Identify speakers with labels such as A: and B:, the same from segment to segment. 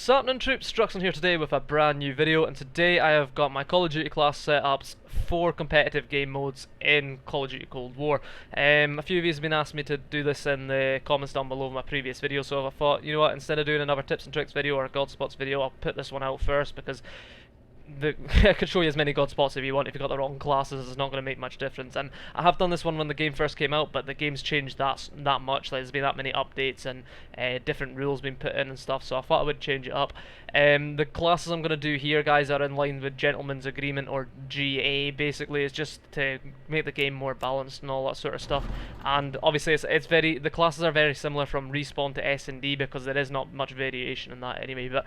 A: Sapnin Troops, Struxon here today with a brand new video, and today I have got my Call of Duty class setups for competitive game modes in Call of Duty Cold War. A few of you have been asking me to do this in the comments down below my previous video, so I thought, you know what, instead of doing another tips and tricks video or a God Spots video, I'll put this one out first because I could show you as many God spots if you want. If you got the wrong classes, it's not going to make much difference. And I have done this one when the game first came out, but the game's changed that much. Like, there's been that many updates and different rules being put in and stuff. So I thought I would change it up. The classes I'm going to do here, guys, are in line with Gentleman's Agreement, or GA. Basically, it's just to make the game more balanced and all that sort of stuff. And obviously, the classes are very similar from Respawn to SnD because there is not much variation in that anyway. But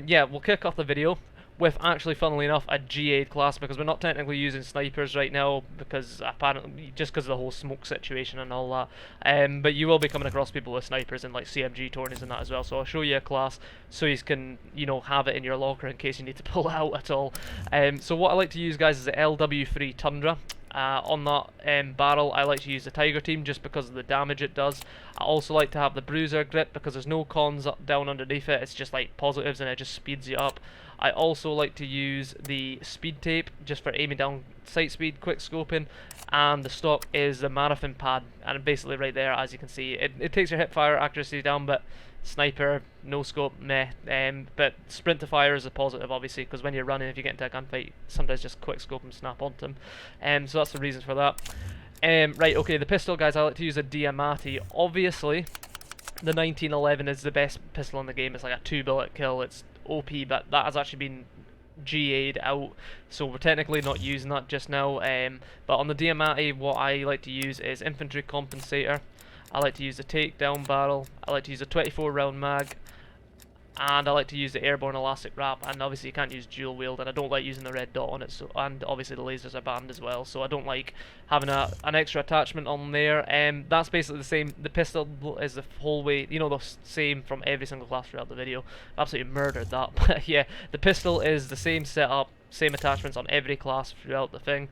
A: yeah, we'll kick off the video with, actually, funnily enough, a GA class, because we're not technically using snipers right now, because apparently, just because of the whole smoke situation and all that. But you will be coming across people with snipers and like CMG tourneys and that as well, so I'll show you a class so you can, you know, have it in your locker in case you need to pull it out at all. So what I like to use, guys, is the LW3 Tundra. On that barrel, I like to use the Tiger Team just because of the damage it does. I also like to have the Bruiser grip because there's no cons down underneath it, it's just like positives and it just speeds you up. I also like to use the Speed Tape just for aiming down sight speed, quick scoping, and the stock is the Marathon Pad, and basically right there, as you can see, it takes your hip fire accuracy down, but sniper, no scope, meh. But sprint to fire is a positive, obviously, because when you're running, if you get into a gunfight, sometimes just quick scope and snap onto them. So that's the reason for that. Right, okay, the pistol, guys, I like to use a Diamatti. Obviously, the 1911 is the best pistol in the game. It's like a 2-bullet kill. It's OP, but that has actually been GA'd out, so we're technically not using that just now. But on the Diamatti, what I like to use is Infantry Compensator. I like to use the takedown barrel, I like to use a 24 round mag, and I like to use the airborne elastic wrap. And obviously you can't use dual wield, and I don't like using the red dot on it, so, and obviously the lasers are banned as well, so I don't like having an extra attachment on there. That's basically the same. The pistol is the whole way, you know, the same from every single class throughout the video. Absolutely murdered that. But yeah, the pistol is the same setup, same attachments on every class throughout the thing.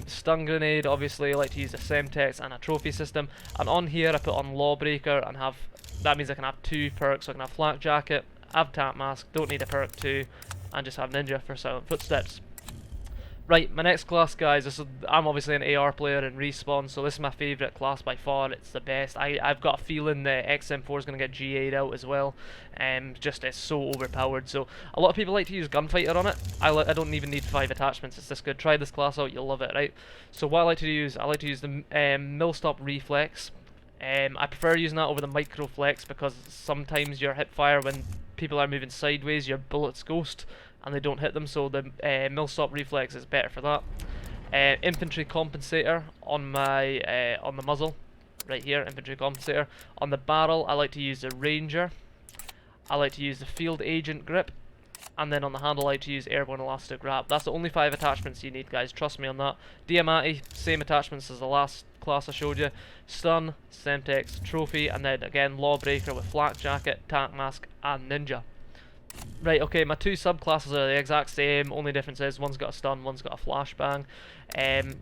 A: Stun grenade, obviously I like to use a Semtex and a trophy system, and on here I put on Lawbreaker, and that means I can have 2 perks. So I can have Flak Jacket, have Tap Mask, don't need a perk 2, and just have Ninja for Silent Footsteps. Right, my next class, guys, I'm obviously an AR player in Respawn, so this is my favourite class by far. It's the best. I've got a feeling the XM4 is going to get GA'd out as well. Just it's so overpowered. So a lot of people like to use Gunfighter on it. I don't even need 5 attachments. It's this good. Try this class out, you'll love it, right? So what I like to use the Millstop Reflex. I prefer using that over the Micro Flex because sometimes your hip fire when people are moving sideways, your bullets ghost and they don't hit them, so the Millstop Reflex is better for that. Infantry Compensator on the muzzle, right here, Infantry Compensator. On the barrel, I like to use the Ranger. I like to use the Field Agent Grip, and then on the handle I like to use Airborne Elastic Wrap. That's the only 5 attachments you need, guys, trust me on that. Diamatti, same attachments as the last class I showed you. Stun, Semtex, Trophy, and then again Lawbreaker with Flak Jacket, Tac Mask, and Ninja. Right, okay, my 2 subclasses are the exact same, only difference is one's got a stun, one's got a flashbang.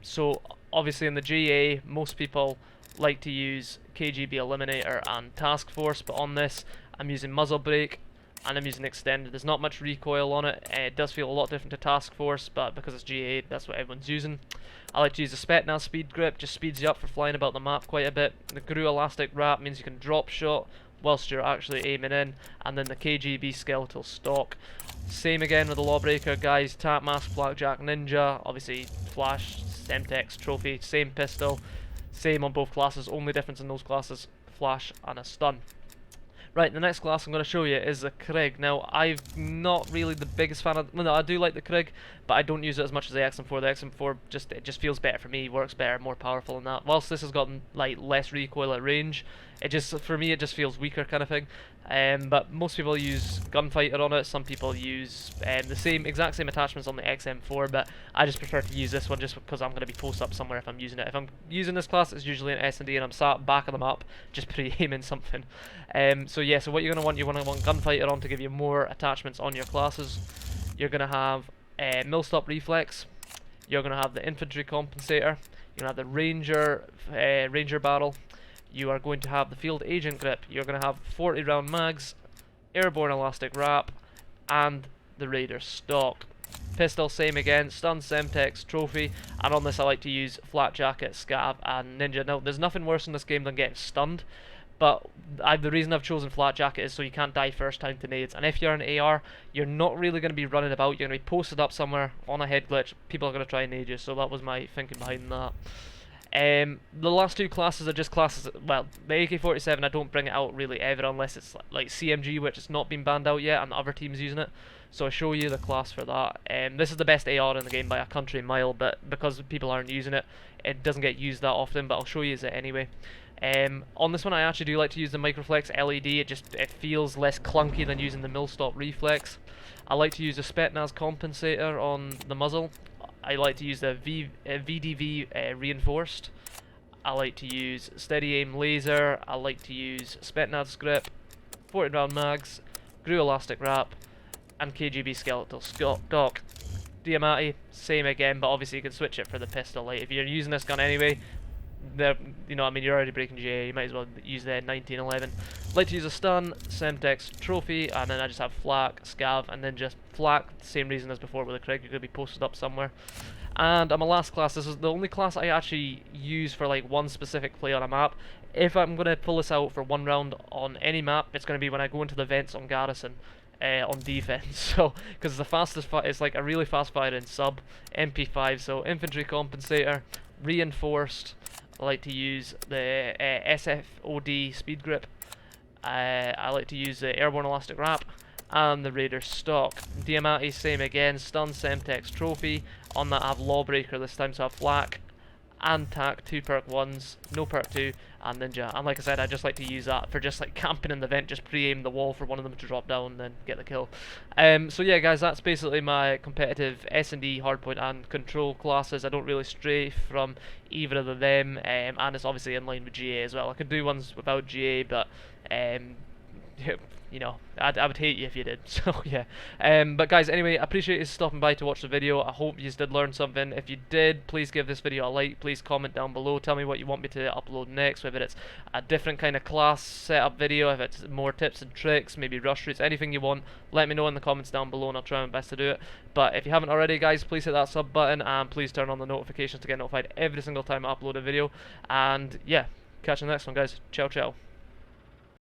A: So obviously in the GA, most people like to use KGB Eliminator and Task Force, but on this I'm using Muzzle Brake and I'm using Extended. There's not much recoil on it. It does feel a lot different to Task Force, but because it's GA, that's what everyone's using. I like to use the Spetnaz Speed Grip, just speeds you up for flying about the map quite a bit. The GRU Elastic Wrap means you can drop shot whilst you're actually aiming in, and then the KGB Skeletal Stock. Same again with the Lawbreaker, guys. Tap Mask, Blackjack, Ninja, obviously Flash, Semtex, Trophy, same pistol, same on both classes. Only difference in those classes, Flash and a Stun. Right, the next class I'm going to show you is the Krig. Now, I'm not really the biggest fan of... Well, no, I do like the Krig, but I don't use it as much as the XM4. The XM4 just feels better for me, works better, more powerful than that. Whilst this has gotten like less recoil at range, for me it just feels weaker kind of thing. But most people use Gunfighter on it. Some people use the exact same attachments on the XM4, but I just prefer to use this one just because I'm going to be post up somewhere if I'm using it. If I'm using this class, it's usually an SnD and I'm sat back of the map just pre-aiming something. So yeah, so what you're going to want Gunfighter on to give you more attachments on your classes. You're going to have Millstop Reflex, you're going to have the Infantry Compensator, you're going to have the Ranger Barrel, you are going to have the Field Agent Grip, you're going to have 40 round mags, airborne elastic wrap, and the Raider stock. Pistol, same again, stun, Semtex, trophy, and on this I like to use flat jacket, scav, and ninja. Now, there's nothing worse in this game than getting stunned, but the reason I've chosen flat jacket is so you can't die first time to nades, and if you're an AR, you're not really going to be running about, you're going to be posted up somewhere on a head glitch, people are going to try and nade you, so that was my thinking behind that. The last two classes are just classes, well, the AK-47 I don't bring it out really ever unless it's like CMG, which has not been banned out yet and the other team's using it, so I'll show you the class for that. This is the best AR in the game by a country mile, but because people aren't using it, it doesn't get used that often, but I'll show you it anyway. On this one I actually do like to use the Microflex LED, it feels less clunky than using the Millstop Reflex. I like to use the Spetsnaz compensator on the muzzle. I like to use the VDV reinforced. I like to use steady aim laser. I like to use Spetsnaz grip, 40 round mags, GRU elastic wrap, and KGB skeletal stock. Diamante, same again, but obviously you can switch it for the pistol. Like if you're using this gun anyway, you know, I mean, you're already breaking GA, you might as well use the 1911. Like to use a stun, Semtex, trophy, and then I just have flak, scav, and then just flak, same reason as before with the Craig, you're going to be posted up somewhere. And on my last class, this is the only class I actually use for like one specific play on a map. If I'm going to pull this out for one round on any map, it's going to be when I go into the vents on Garrison. On defense, so because it's the fastest, it's like a really fast firing sub, MP5, so infantry compensator, reinforced. I like to use the SFOD speed grip. I like to use the airborne elastic wrap and the Raider stock. Diamante, same again, stun, Semtex, trophy. On that I have Lawbreaker this time, so I have flak and tac, 2 perk 1s, no perk 2, and ninja. And like I said, I just like to use that for just like camping in the vent, just pre-aim the wall for one of them to drop down and then get the kill. So yeah guys, that's basically my competitive SnD, Hardpoint and Control classes. I don't really stray from either of them, and it's obviously in line with GA as well. I could do ones without GA, but you know, I would hate you if you did. So yeah, but guys, anyway, I appreciate you stopping by to watch the video. I hope you did learn something. If you did, please give this video a like. Please comment down below, tell me what you want me to upload next, whether it's a different kind of class setup video, if it's more tips and tricks, maybe rush routes, anything you want, let me know in the comments down below and I'll try my best to do it. But if you haven't already guys, please hit that sub button and please turn on the notifications to get notified every single time I upload a video. And yeah, catch you in the next one guys. Ciao ciao.